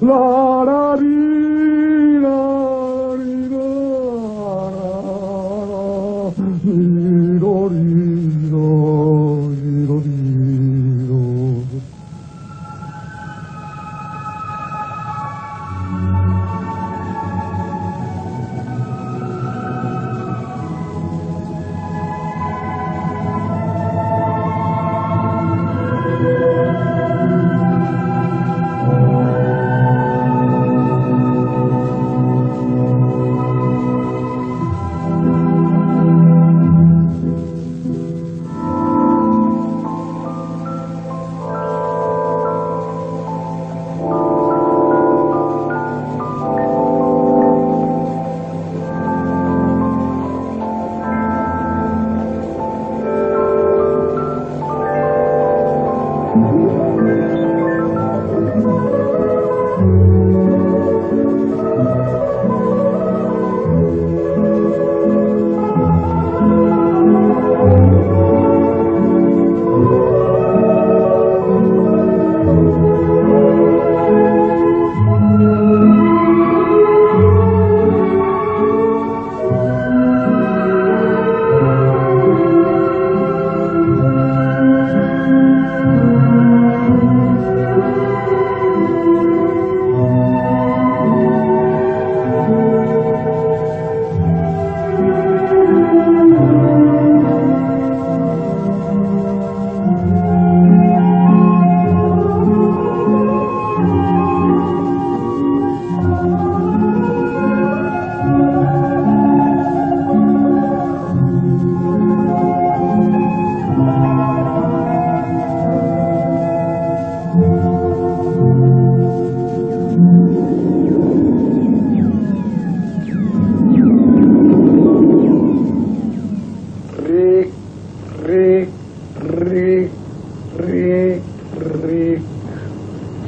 la la di la di la di do di do di do di do.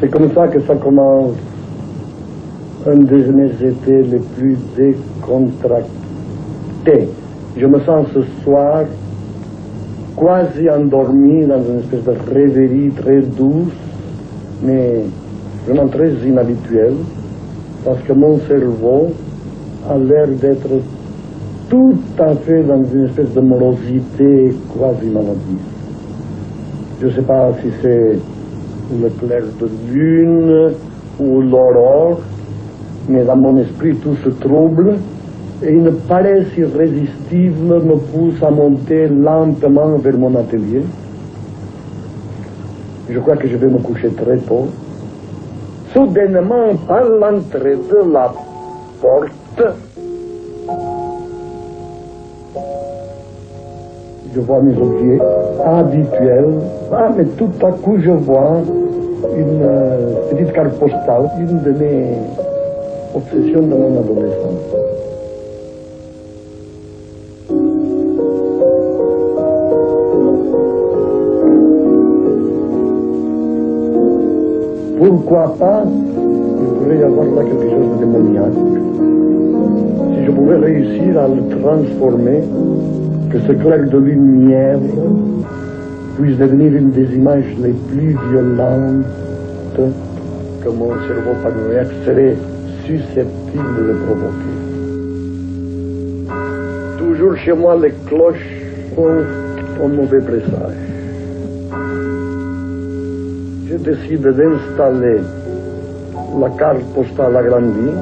C'est comme ça que ça commence. Un de mes étés les plus décontractés. Je me sens ce soir quasi endormi dans une espèce de rêverie très douce, mais vraiment très inhabituelle, parce que mon cerveau a l'air d'être tout à fait dans une espèce de morosité quasi maladive. Je ne sais pas si c'est le clair de lune ou l'aurore, mais dans mon esprit tout se trouble et une paresse irrésistible me pousse à monter lentement vers mon atelier. Je crois que je vais me coucher très tôt. Soudainement, à l'entrée de la porte, je vois mes objets habituels. Ah, mais tout à coup, je vois une petite carte postale, une de mes obsessions de mon adolescence. Pourquoi pas, il pourrait y avoir là quelque chose de démoniaque. Si je pouvais réussir à le transformer, que ce clair de lumière puisse devenir une des images les plus violentes que mon cerveau paranoïaque serait susceptible de provoquer. Toujours chez moi, les cloches ont un mauvais présage. Je décide d'installer la carte postale agrandie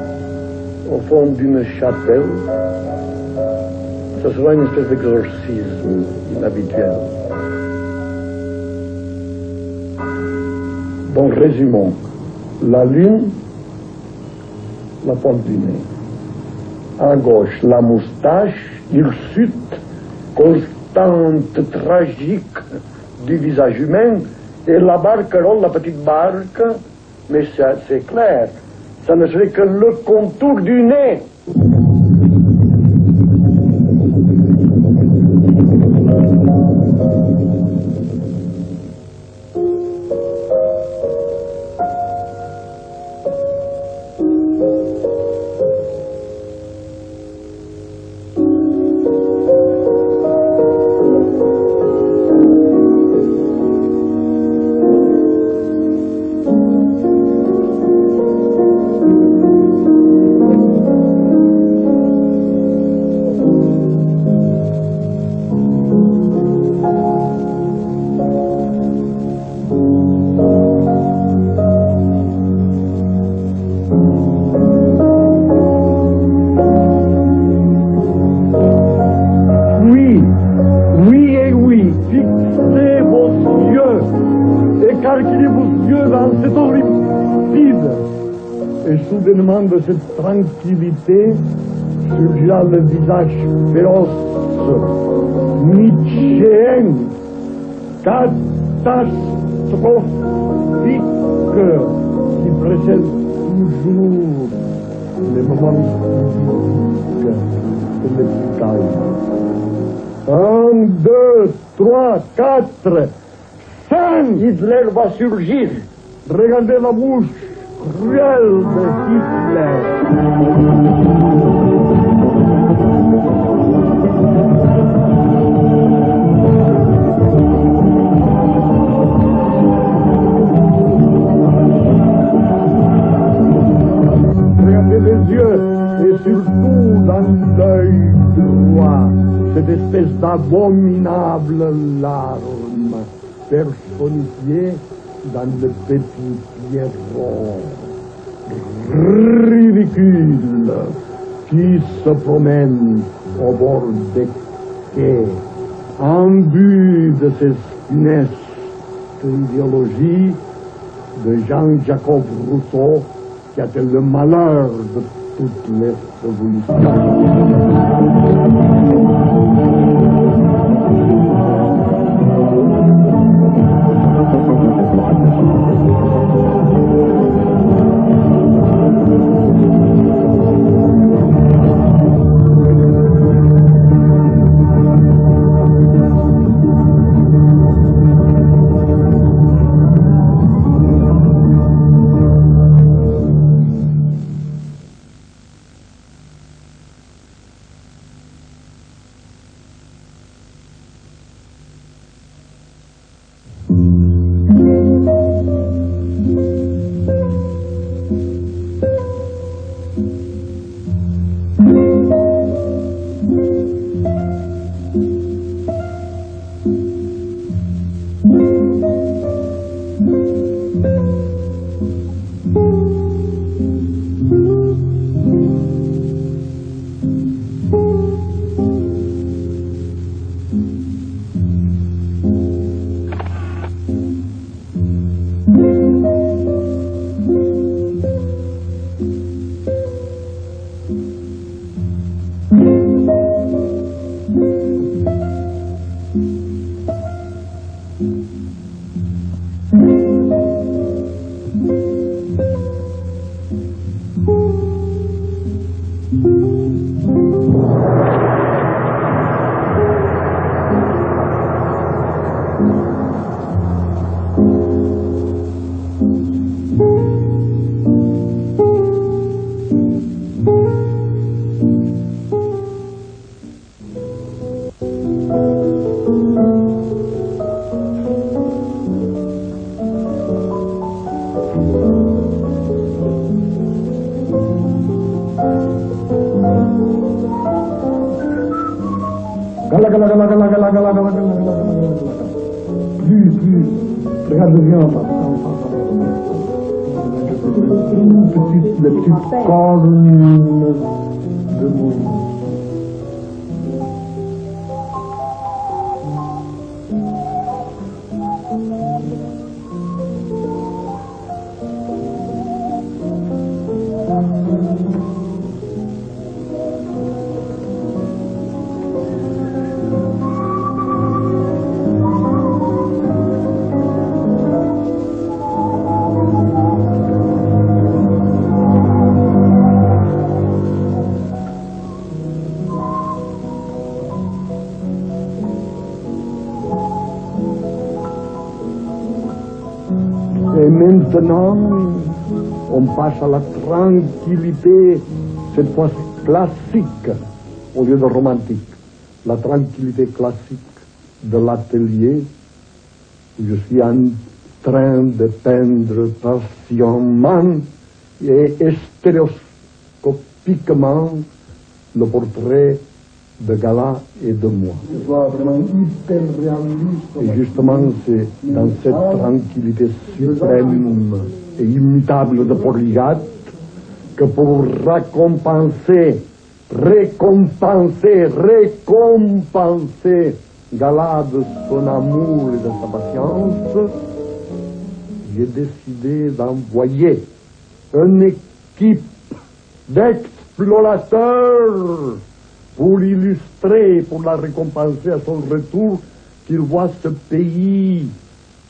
au fond d'une chapelle. Ce sera une espèce d'exorcisme inhabituel. Donc, résumons. La lune, la pointe du nez. À gauche, la moustache, hirsute, constante, tragique du visage humain. Et la barcarolle, la petite barque, mais c'est clair, ça ne serait que le contour du nez. fixez vos yeux, écarquillez vos yeux dans cet horrible vide. Et soudainement de cette tranquillité surgira le visage féroce, nietzschéen, catastrophique, qui précède toujours les moments mystiques et les plus calmes. 1, 2, 3, 4, 5! Hitler va surgir. Regardez la bouche cruelle de Hitler. Regardez les yeux et surtout dans l'œil droit. Cette espèce d'abominable larme personnifiée dans le petit Pierrot, ridicule, qui se promène au bord des quais, imbu de ces funestes idéologies de Jean-Jacob Rousseau, qui a été le malheur de toutes les révolutions. Plus. Regarde bien, les petites cornes de Moïse. Et maintenant, on passe à la tranquillité, cette fois classique, au lieu de romantique. La tranquillité classique de l'atelier, où je suis en train de peindre patiemment et stéréoscopiquement le portrait de Gala et de moi. C'est vraiment hyper réaliste. Et justement, c'est dans cette tranquillité suprême et immutable de Polygat que pour récompenser gala de son amour et de sa patience, j'ai décidé d'envoyer une équipe d'explorateurs pour l'illustrer, pour la récompenser à son retour, qu'il voit ce pays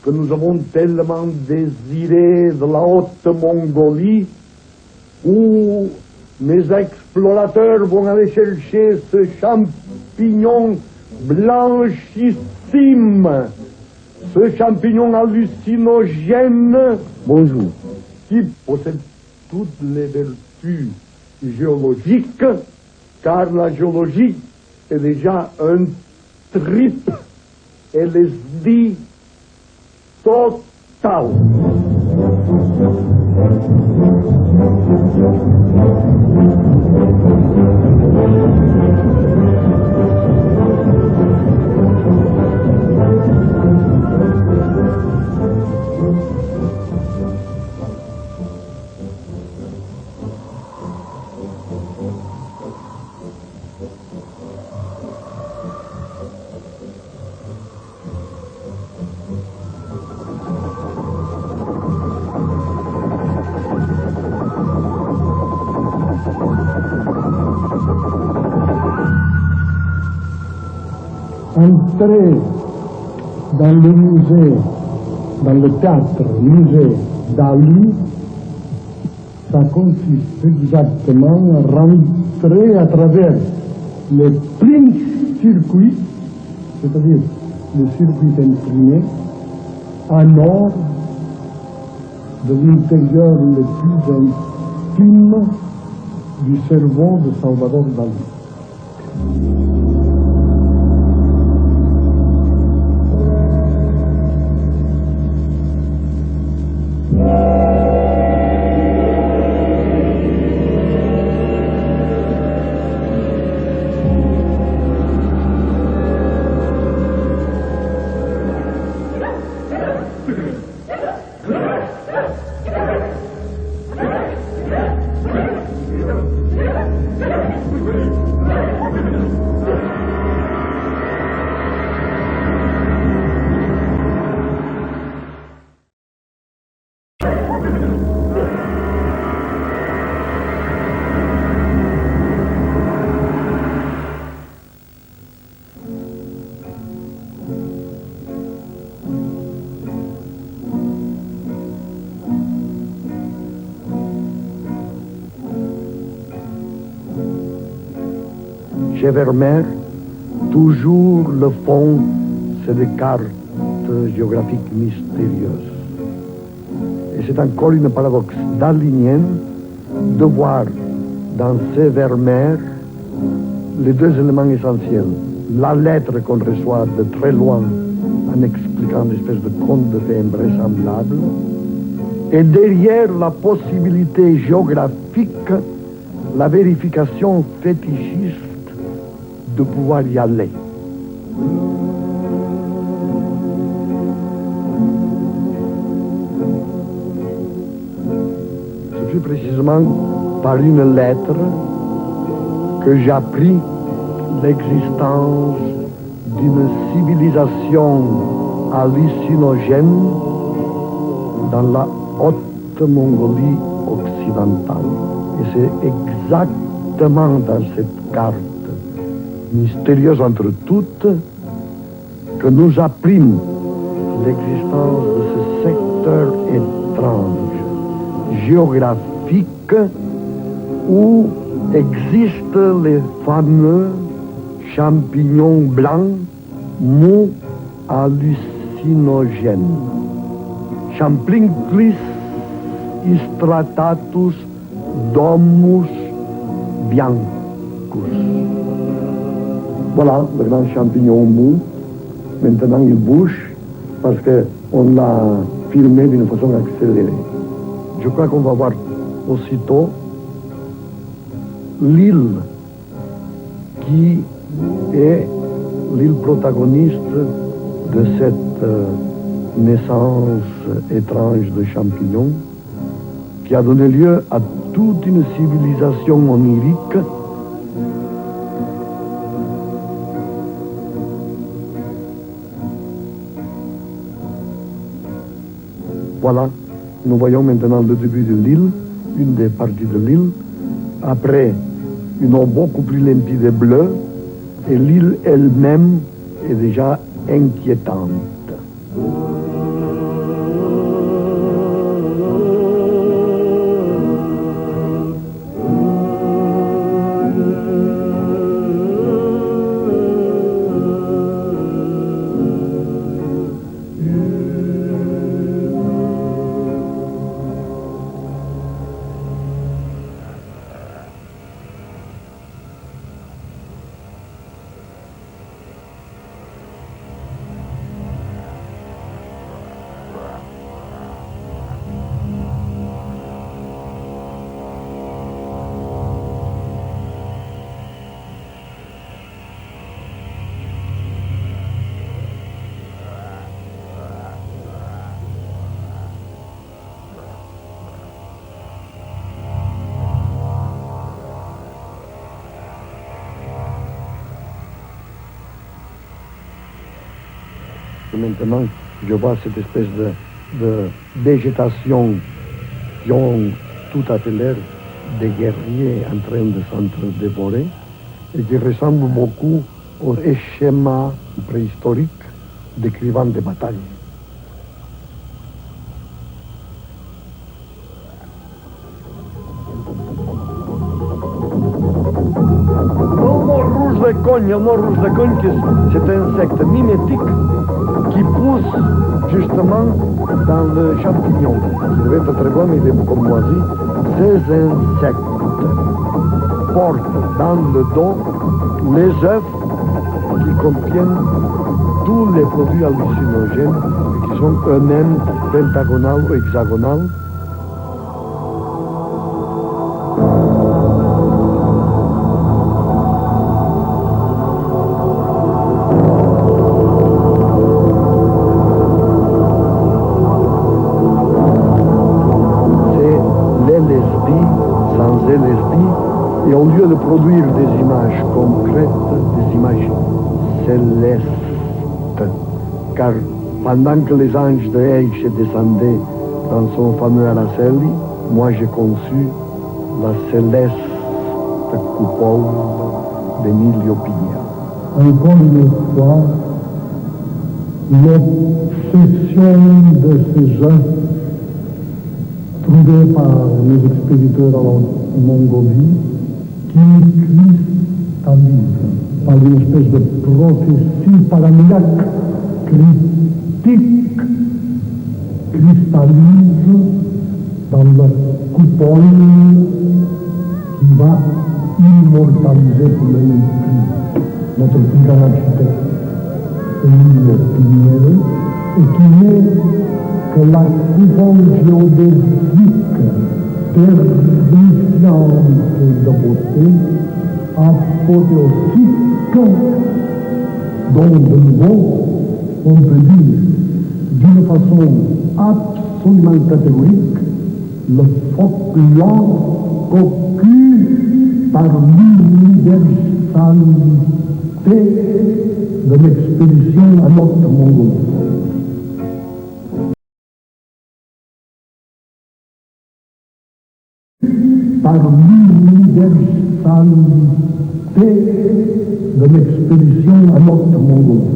que nous avons tellement désiré de la Haute-Mongolie, où mes explorateurs vont aller chercher ce champignon blanchissime, ce champignon hallucinogène, bonjour, qui possède toutes les vertus géologiques, car la géologie est déjà un trip LSD total. Entrer dans le musée, dans le théâtre-musée d'Ali, ça consiste exactement à rentrer à travers les Prince circuits, c'est-à-dire le circuit imprimé, en or de l'intérieur le plus intime du cerveau de Salvador Dalí. Chez Vermeer, toujours le fond, c'est des cartes géographiques mystérieuses. Et c'est encore une paradoxe dalinienne de voir dans ces Vermeer les deux éléments essentiels. La lettre qu'on reçoit de très loin en expliquant une espèce de conte de fées invraisemblable, et derrière la possibilité géographique, la vérification fétichiste de pouvoir y aller. Ce fut précisément par une lettre que j'ai appris l'existence d'une civilisation hallucinogène dans la Haute-Mongolie occidentale. Et c'est exactement dans cette carte mystérieuse entre toutes que nous apprîmes l'existence de ce secteur étrange, géographique, où existent les fameux champignons blancs mous hallucinogènes. Champlinclis istratatus domus biancus. Voilà, le grand champignon mou. Maintenant, il bouge parce qu'on l'a filmé d'une façon accélérée. Je crois qu'on va voir aussitôt l'île qui est l'île protagoniste de cette naissance étrange de champignons qui a donné lieu à toute une civilisation onirique Voilà, nous voyons maintenant le début de l'île, une des parties de l'île. Après, une eau beaucoup plus limpide et bleue, et l'île elle-même est déjà inquiétante. Maintenant, je vois cette espèce de végétation qui ont tout à fait l'air des guerriers en train de s'entre-dévorer et qui ressemble beaucoup aux schémas préhistoriques décrivant des batailles. Le mot rouge de cogne, c'est un insecte mimétique qui pousse justement dans le champignon. Il devait être très bon, mais il est beaucoup moisi. Ces insectes portent dans le dos les œufs qui contiennent tous les produits hallucinogènes et qui sont eux-mêmes pentagonales ou hexagonales. Et au lieu de produire des images concrètes, des images célestes, car pendant que les anges de Eiche descendaient dans son fameux Araceli, moi j'ai conçu la céleste coupole d'Emilio Pigna. Encore une fois, l'obsession de ces gens trouvés par les expéditeurs en Mongolie, qui cristallise par une espèce de prophétie paranoïaque, critique, cristallise dans la coupole qui va immortaliser pour le même prix notre plus grand architecte, Emilio Piniero, et qui n'est que la coupole géodésique terrifiante de beauté, apothéosique, dont de nouveau on peut dire d'une façon absolument catégorique le folklore cocu par l'universalité de l'expédition à l'autre Mongolie. Par l'universalité de l'expédition à l'autre Mongolie.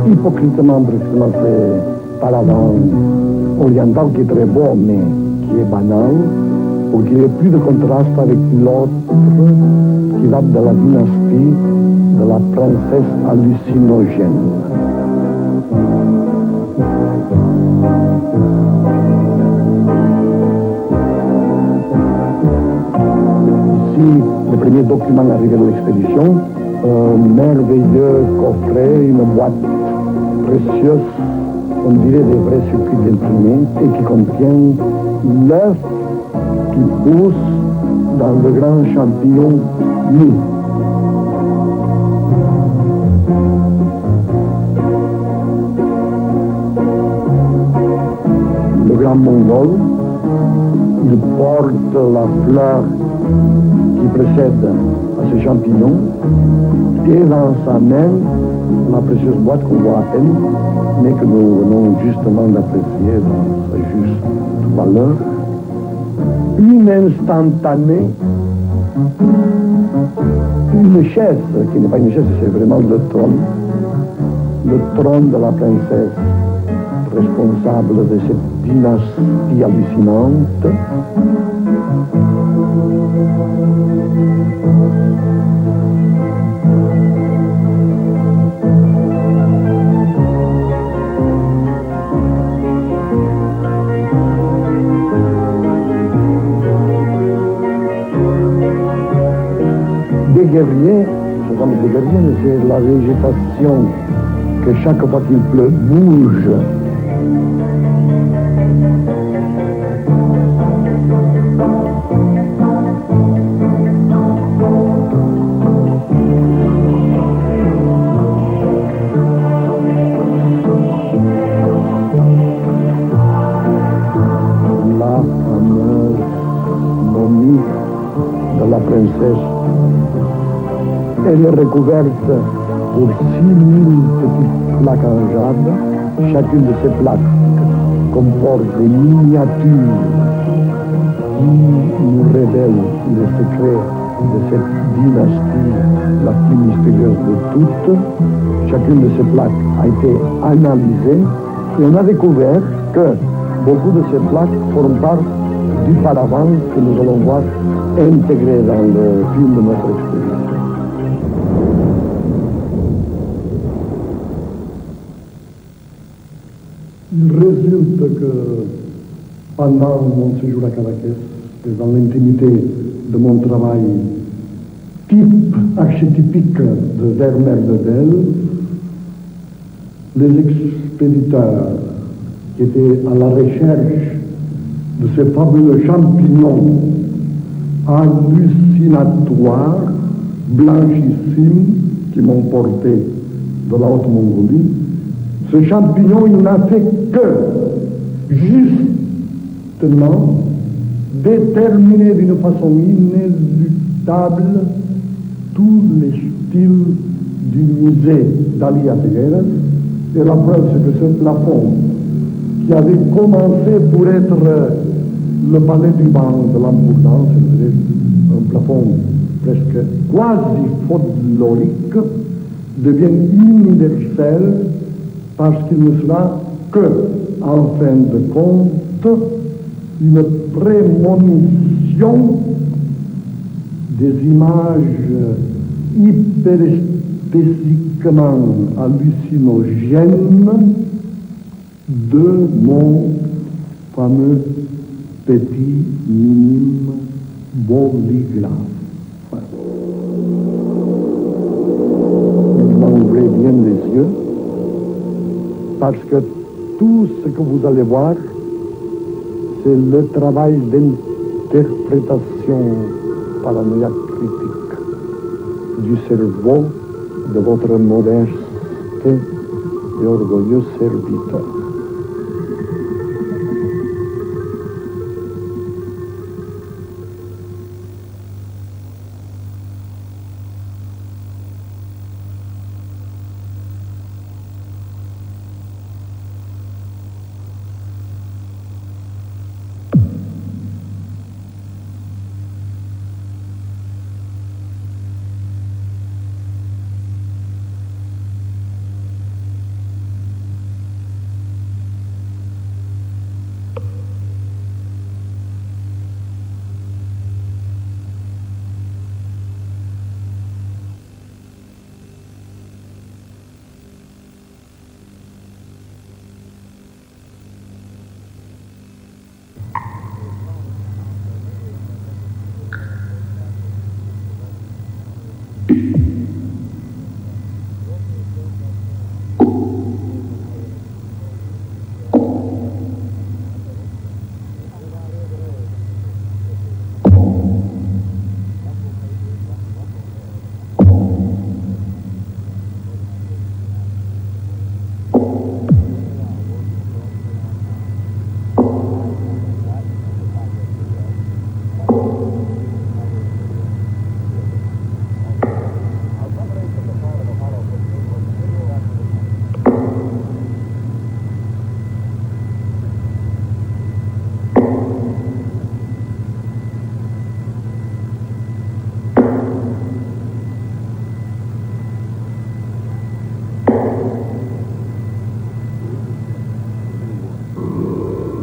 Hypocritement, brusquement, c'est paladin oriental qui est très beau, mais qui est banal. pour qu'il n'y ait plus de contraste avec l'autre qui date de la dynastie de la princesse hallucinogène. Ici, le premier document arrivé de l'expédition, un merveilleux coffret, une boîte précieuse, on dirait des vrais circuits d'imprimés, et qui contient l'œuf qui pousse dans le grand champignon nu. Le grand mongol, il porte la fleur qui précède à ce champignon et dans sa main la précieuse boîte qu'on voit à peine, mais que nous venons justement d'apprécier dans sa juste valeur. Une instantanée, une chaise, qui n'est pas une chaise, c'est vraiment le trône de la princesse, responsable de cette dynastie hallucinante. Des guerriers, ce sont des guerriers, mais c'est la végétation que chaque fois qu'il pleut bouge. La fameuse momie de la princesse, elle est recouverte pour 6000 petites plaques en jade. Chacune de ces plaques comporte des miniatures qui nous révèlent les secrets de cette dynastie la plus mystérieuse de toutes. Chacune de ces plaques a été analysée et on a découvert que beaucoup de ces plaques forment part du paravent que nous allons voir intégré dans le film de notre expérience. Il résulte que pendant mon séjour à Cadaqués et dans l'intimité de mon travail type archétypique de Vermeer de Dell, les expéditeurs qui étaient à la recherche de ces fabuleux champignons hallucinatoires, blanchissimes, qui m'ont porté de la Haute-Mongolie, ce champignon, il n'a fait que, justement, déterminer d'une façon inéluctable tous les styles du musée d'Alia Figueras. Et la preuve, c'est que ce plafond, qui avait commencé pour être le palais du banc de l'Ambourdance, c'est-à-dire un plafond presque quasi folklorique, devient universel parce qu'il ne sera que, en fin de compte, une prémonition des images hyperesthétiquement hallucinogènes de mon fameux petit minime polygraphe. Maintenant, ouvrez bien les yeux, parce que tout ce que vous allez voir, c'est le travail d'interprétation paranoïaque critique du cerveau de votre modeste et orgueilleux serviteur.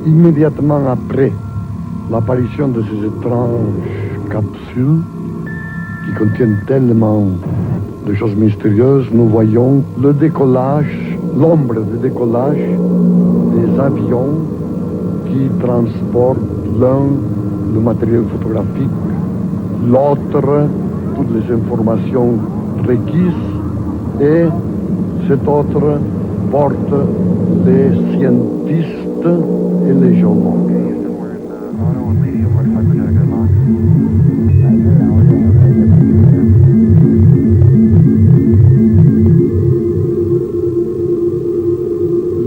immédiatement après l'apparition de ces étranges capsules qui contiennent tellement de choses mystérieuses, nous voyons le décollage, l'ombre de décollage des avions qui transportent l'un le matériel photographique, l'autre toutes les informations requises, et cet autre porte les scientifiques et les géologues.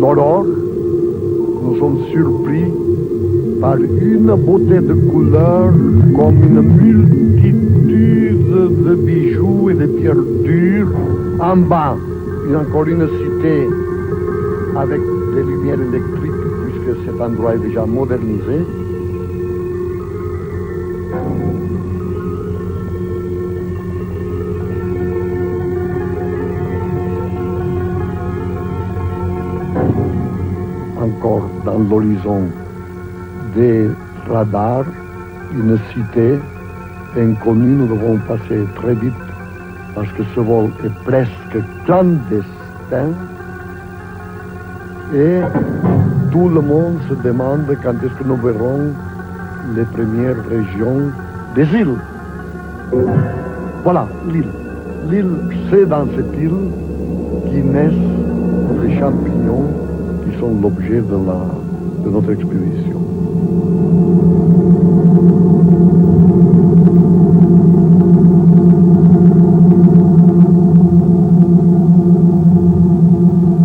L'aurore, nous sommes surpris par une beauté de couleurs comme une multitude de bijoux et de pierres dures. En bas, encore une cité avec des lumières électriques, puisque cet endroit est déjà modernisé. Encore dans l'horizon des radars, une cité inconnue. Nous devons passer très vite parce que ce vol est presque clandestin. Et tout le monde se demande quand est-ce que nous verrons les premières régions des îles. Voilà, l'île. L'île, c'est dans cette île qui naissent les champignons qui sont l'objet de notre expédition.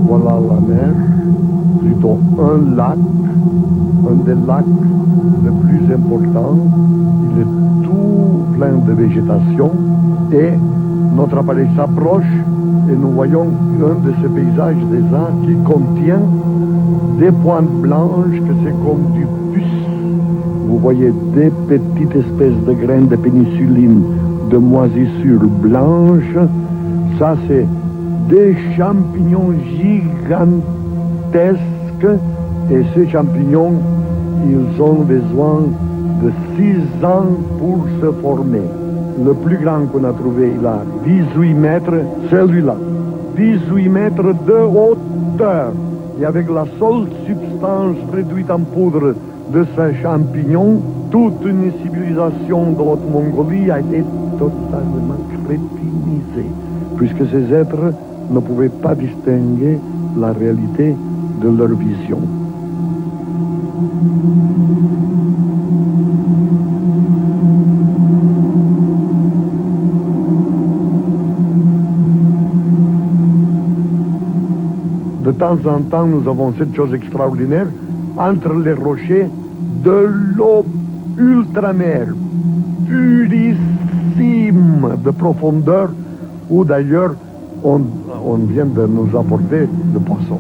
Voilà la mer, plutôt un lac, un des lacs les plus importants. Il est tout plein de végétation et notre appareil s'approche et nous voyons un de ces paysages des Andes qui contient des pointes blanches, que c'est comme du pus. Vous voyez des petites espèces de graines de pénicilline, de moisissures blanches. Ça, c'est des champignons gigantesques. Et ces champignons, ils ont besoin de 6 ans pour se former. Le plus grand qu'on a trouvé, il a 18 mètres, celui-là. 18 mètres de hauteur. Et avec la seule substance réduite en poudre de ces champignons, toute une civilisation de l'Haute Mongolie a été totalement crétinisée, puisque ces êtres ne pouvaient pas distinguer la réalité de leur vision. De temps en temps, nous avons cette chose extraordinaire, entre les rochers, de l'eau ultramère, purissime de profondeur, où d'ailleurs on vient de nous apporter le poisson.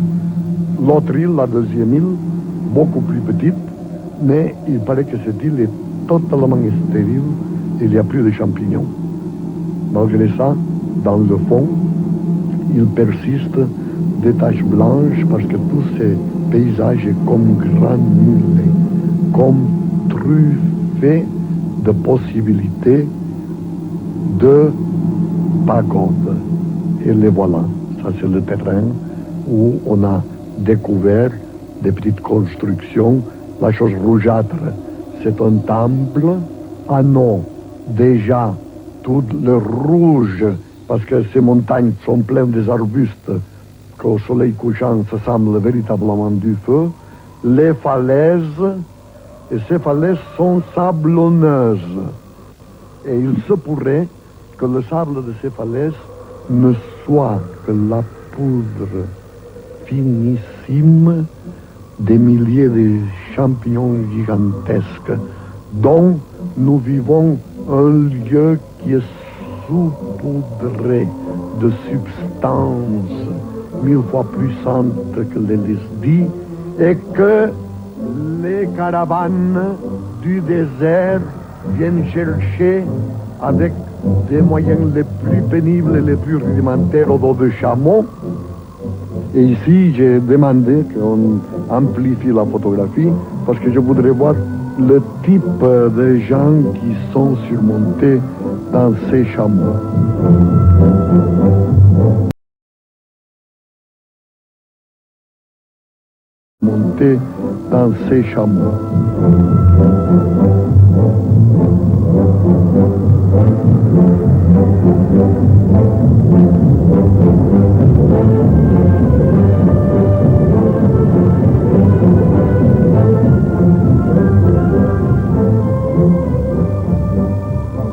L'autre île, la deuxième île, beaucoup plus petite, mais il paraît que cette île est totalement stérile, il n'y a plus de champignons. Malgré ça, dans le fond, il persiste des taches blanches parce que tous ces paysages est comme granulé, comme truffé de possibilités de pagodes. Et les voilà. Ça, c'est le terrain où on a découvert des petites constructions. La chose rougeâtre, c'est un temple. Ah non, déjà, tout le rouge, parce que ces montagnes sont pleines des arbustes, qu'au soleil couchant, ça semble véritablement du feu. Les falaises, et ces falaises sont sablonneuses. Et il se pourrait que le sable de ces falaises ne soit que la poudre finissime des milliers de champignons gigantesques, dont nous vivons un lieu qui est saupoudré de substances 1000 fois puissantes que les LSD, et que les caravanes du désert viennent chercher avec des moyens les plus pénibles et les plus rudimentaires au dos de chameau. Et ici, j'ai demandé qu'on amplifie la photographie parce que je voudrais voir le type de gens qui sont surmontés dans ces chameaux. Montés dans ces chameaux.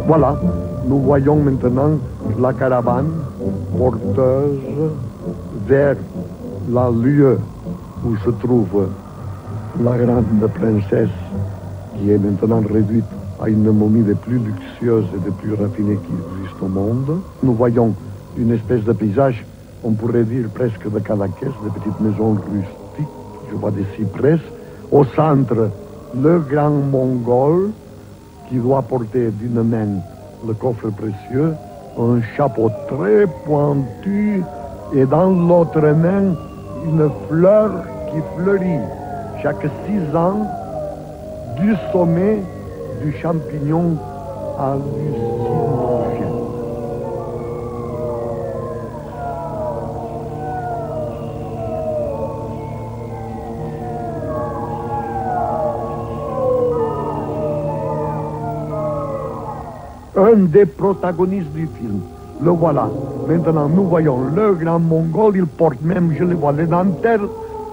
Voilà, nous voyons maintenant la caravane porteuse vers la lieu où se trouve la grande princesse qui est maintenant réduite à une momie des plus luxueuses et des plus raffinées qui existent au monde. Nous voyons une espèce de paysage, on pourrait dire presque de Cadaqués, des petites maisons rustiques, je vois des cyprès. Au centre, le grand Mongol qui doit porter d'une main le coffre précieux, un chapeau très pointu et dans l'autre main, une fleur qui fleurit chaque 6 ans du sommet du champignon hallucinogène. Un des protagonistes du film, le voilà. Maintenant, nous voyons le grand Mongol, il porte même, je le vois, les dentelles,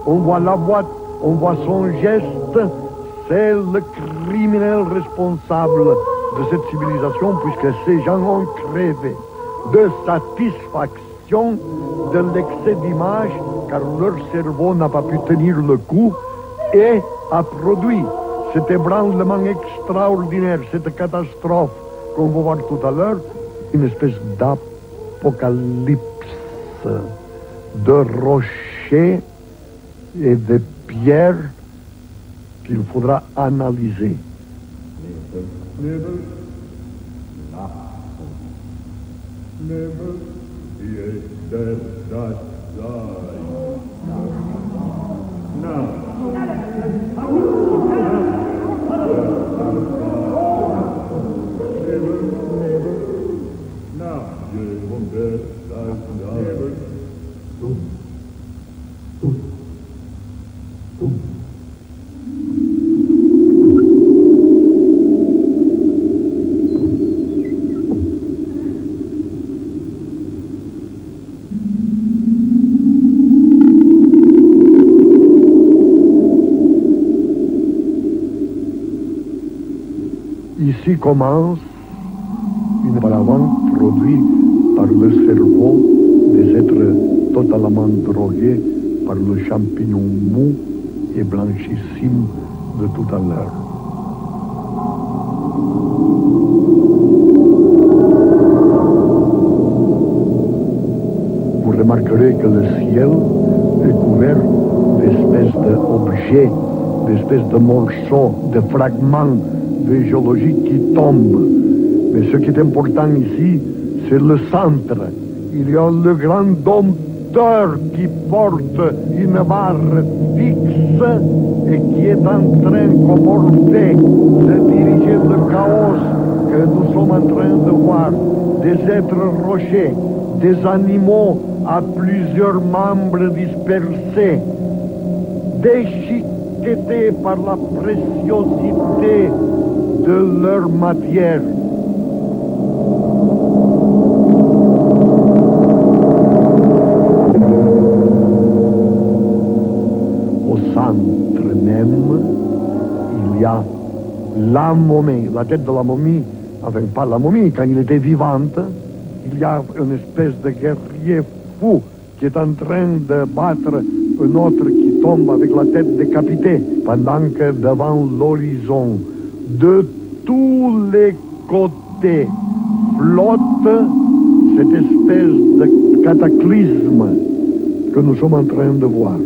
on voit la boîte, on voit son geste. C'est le criminel responsable de cette civilisation, puisque ces gens ont crevé de satisfaction de l'excès d'image, car leur cerveau n'a pas pu tenir le coup, et a produit cet ébranlement extraordinaire, cette catastrophe qu'on va voir tout à l'heure, une espèce d'apocalypse de rochers et de pierres qu'il faudra analyser. Ici commence une paravane produite par le cerveau des êtres totalement drogués par le champignon mou et blanchissime de tout à l'heure. Vous remarquerez que le ciel est couvert d'espèces d'objets, d'espèces de morceaux, de fragments de géologie qui tombent. Mais ce qui est important ici, c'est le centre. Il y a le grand dompteur qui porte une barre fixe et qui est en train, comme Orphée, de diriger le chaos que nous sommes en train de voir. Des êtres rochers, des animaux à plusieurs membres dispersés, déchiquetés par la préciosité de leur matière. Au centre même, il y a la momie, la tête de la momie, enfin pas la momie, quand il était vivante, il y a une espèce de guerrier fou qui est en train de battre un autre qui tombe avec la tête décapitée, pendant que devant l'horizon, de tous les côtés, flotte cette espèce de cataclysme que nous sommes en train de voir.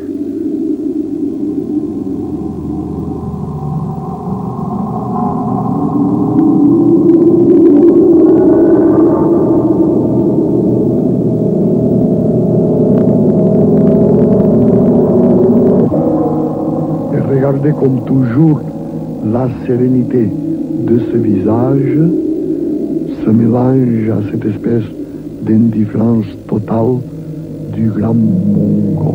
regarder comme toujours la sérénité de ce visage se mélange à cette espèce d'indifférence totale du grand Mongol.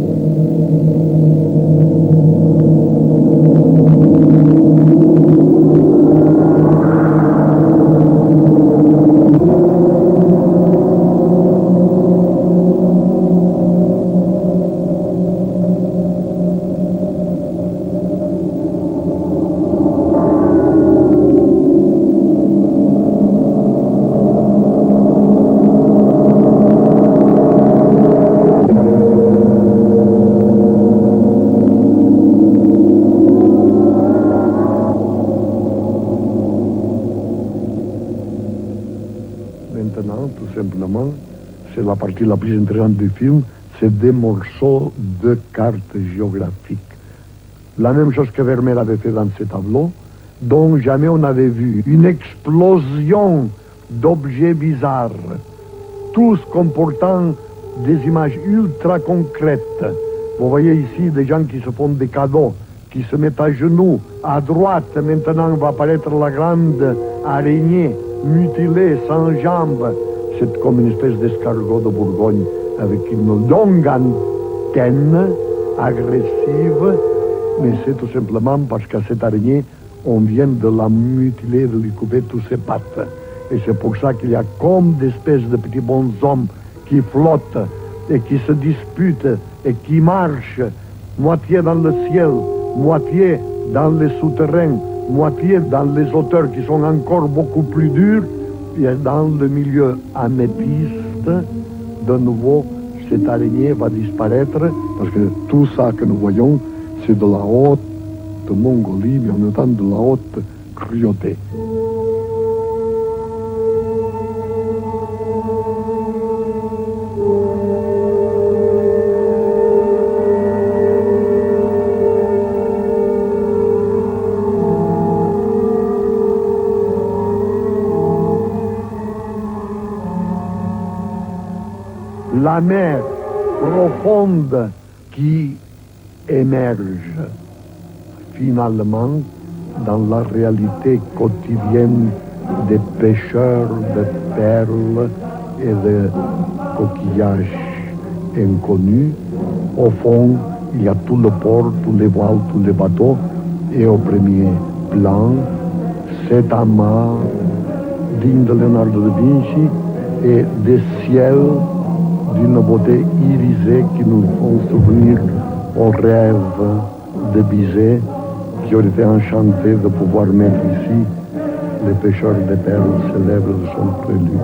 Maintenant, tout simplement, c'est la partie la plus intéressante du film, c'est des morceaux de cartes géographiques. La même chose que Vermeer avait fait dans ce tableau, dont jamais on avait vu. Une explosion d'objets bizarres, tous comportant des images ultra concrètes. Vous voyez ici des gens qui se font des cadeaux, qui se mettent à genoux. À droite, maintenant, va apparaître la grande araignée, mutilée, sans jambes. C'est comme une espèce d'escargot de Bourgogne, avec une longue antenne agressive, mais c'est tout simplement parce qu'à cette araignée, on vient de la mutiler, de lui couper toutes ses pattes. Et c'est pour ça qu'il y a comme des espèces de petits bonshommes qui flottent et qui se disputent et qui marchent, moitié dans le ciel, moitié dans les souterrains, moitié dans les hauteurs qui sont encore beaucoup plus dures, et dans le milieu améthyste, de nouveau, cette araignée va disparaître, parce que tout ça que nous voyons, c'est de la haute Mongolie, mais en même temps de la haute cruauté. La mer profonde qui émerge finalement dans la réalité quotidienne des pêcheurs de perles et de coquillages inconnus. Au fond, il y a tout le port, tous les voiles, tous les bateaux, et au premier plan, cet amas digne de Leonardo da Vinci et des ciels d'une beauté irisée qui nous font souvenir au rêve de Bizet, qui aurait été enchanté de pouvoir mettre ici les pêcheurs de perles célèbres de son prélude.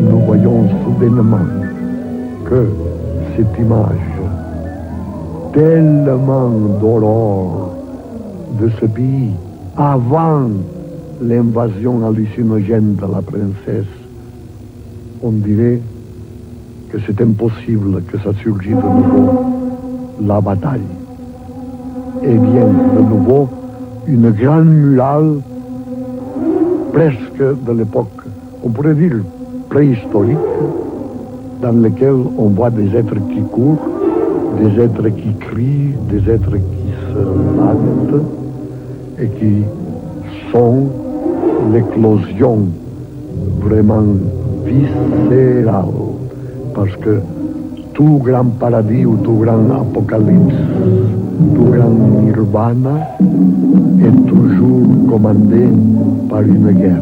Nous voyons soudainement que cette image tellement d'aurore de ce pays avant l'invasion hallucinogène de la princesse, on dirait que c'est impossible que ça surgisse de nouveau la bataille. Et bien, de nouveau, une grande muraille presque de l'époque, on pourrait dire préhistorique, dans lequel on voit des êtres qui courent, des êtres qui crient, des êtres qui se battent et qui sont l'éclosion vraiment viscérale. Parce que tout grand paradis ou tout grand apocalypse, tout grand nirvana est toujours commandé par une guerre.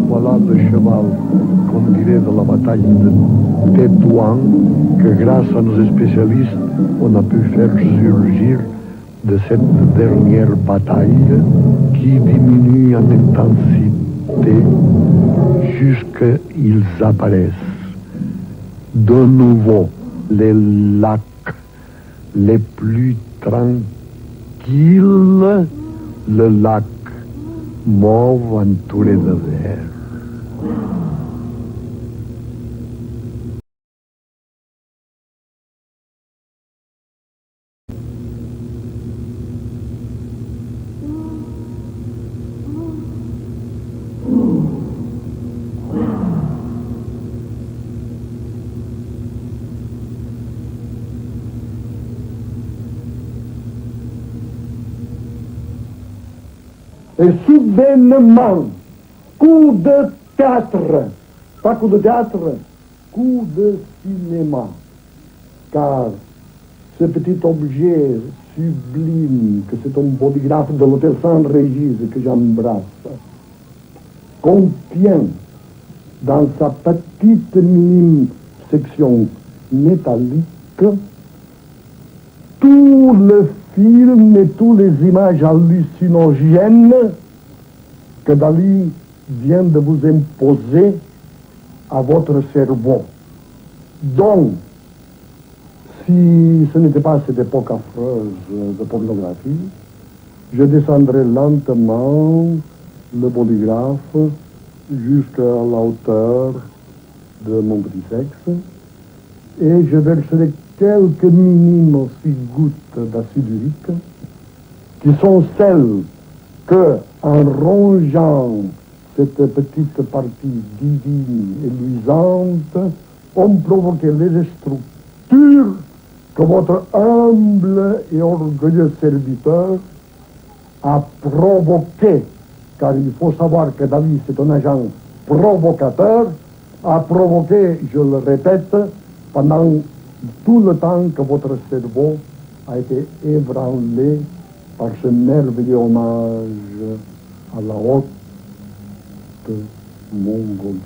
Voilà le cheval, qu'on dirait, de la bataille de Tétouan, que grâce à nos spécialistes, on a pu faire surgir de cette dernière bataille qui diminue en intensité jusqu'à qu'ils apparaissent. De nouveau, les lacs les plus tranquilles, le lac mauve en tous les deserts. Et soudainement, coup de théâtre, pas coup de théâtre, coup de cinéma, car ce petit objet sublime que c'est un polygraphe de l'hôtel Saint-Régis que j'embrasse, contient dans sa petite minime section métallique tout le film et toutes les images hallucinogènes que Dali vient de vous imposer à votre cerveau. Donc, si ce n'était pas cette époque affreuse de pornographie, je descendrais lentement le polygraphe jusqu'à la hauteur de mon petit sexe et je verserai quelques minimes gouttes d'acide urique qui sont celles que, en rongeant cette petite partie divine et luisante, ont provoqué les structures que votre humble et orgueilleux serviteur a provoquées, car il faut savoir que Dali, c'est un agent provocateur, a provoqué, je le répète, pendant tout le temps que votre cerveau a été ébranlé par ce merveilleux hommage à la haute Mongolie.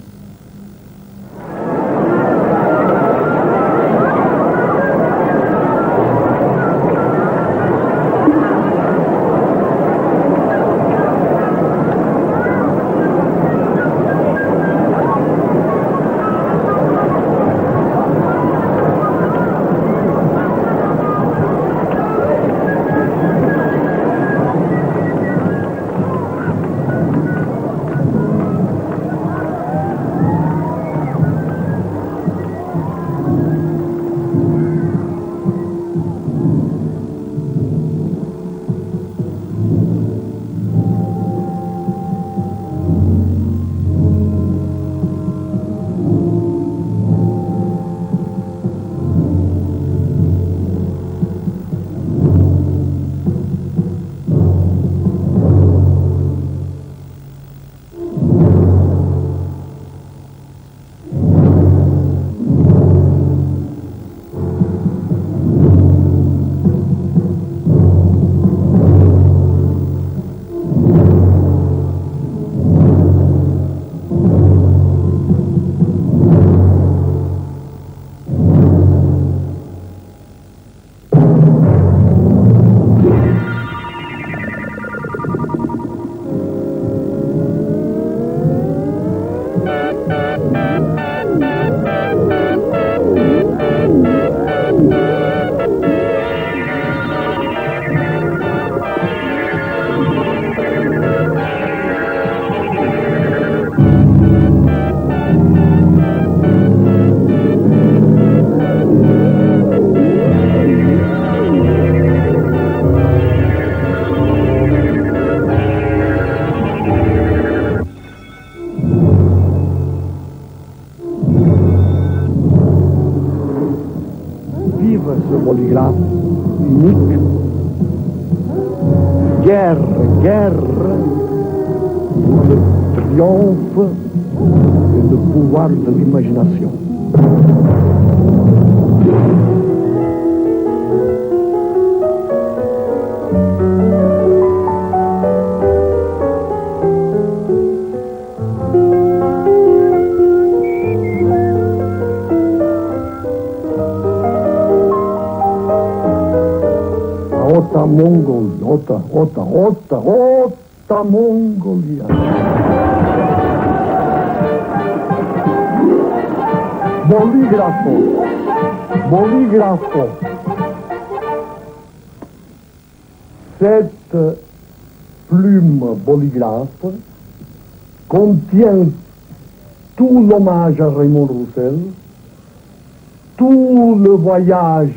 Polygraphe unique. Guerre pour le triomphe et le pouvoir de l'imagination. Ota Mongolia, Ota Mongolia. Bolígrafo. Cette plume polygraphe contient tout l'hommage à Raymond Roussel, tout le voyage,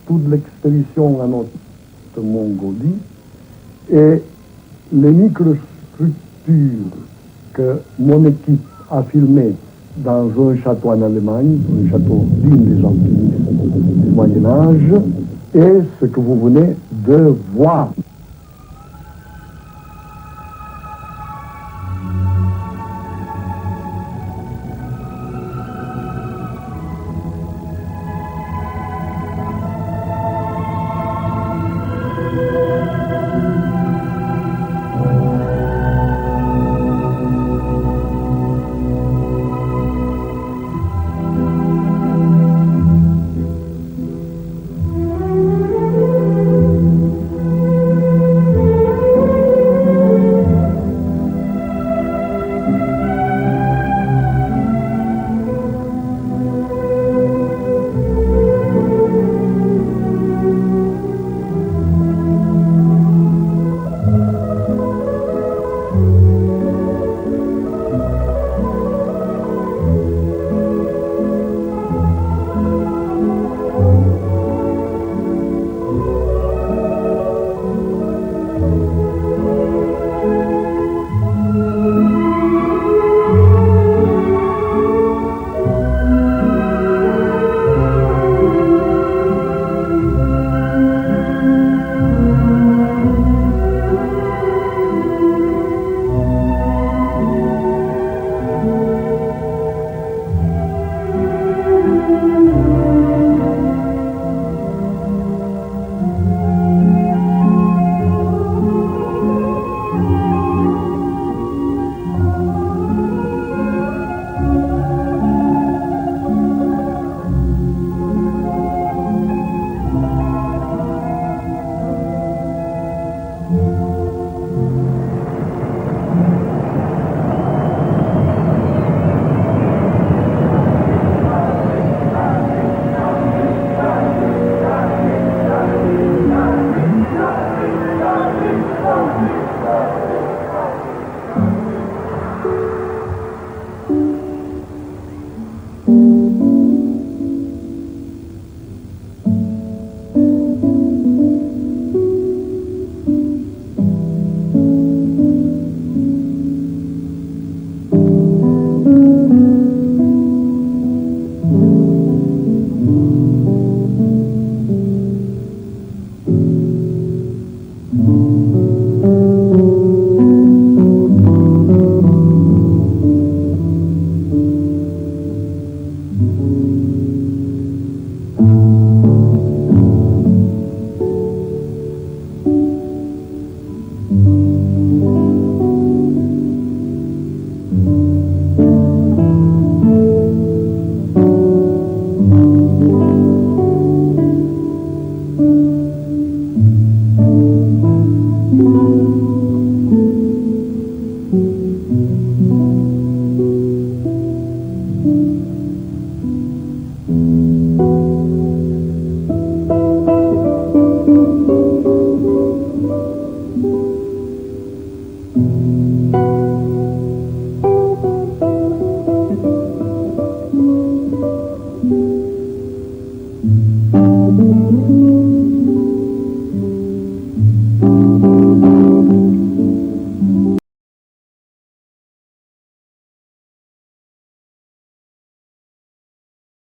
toute l'expédition à notre Mongolie et les microstructures que mon équipe a filmées dans un château en Allemagne, un château digne des alpinistes du Moyen-Âge, et ce que vous venez de voir.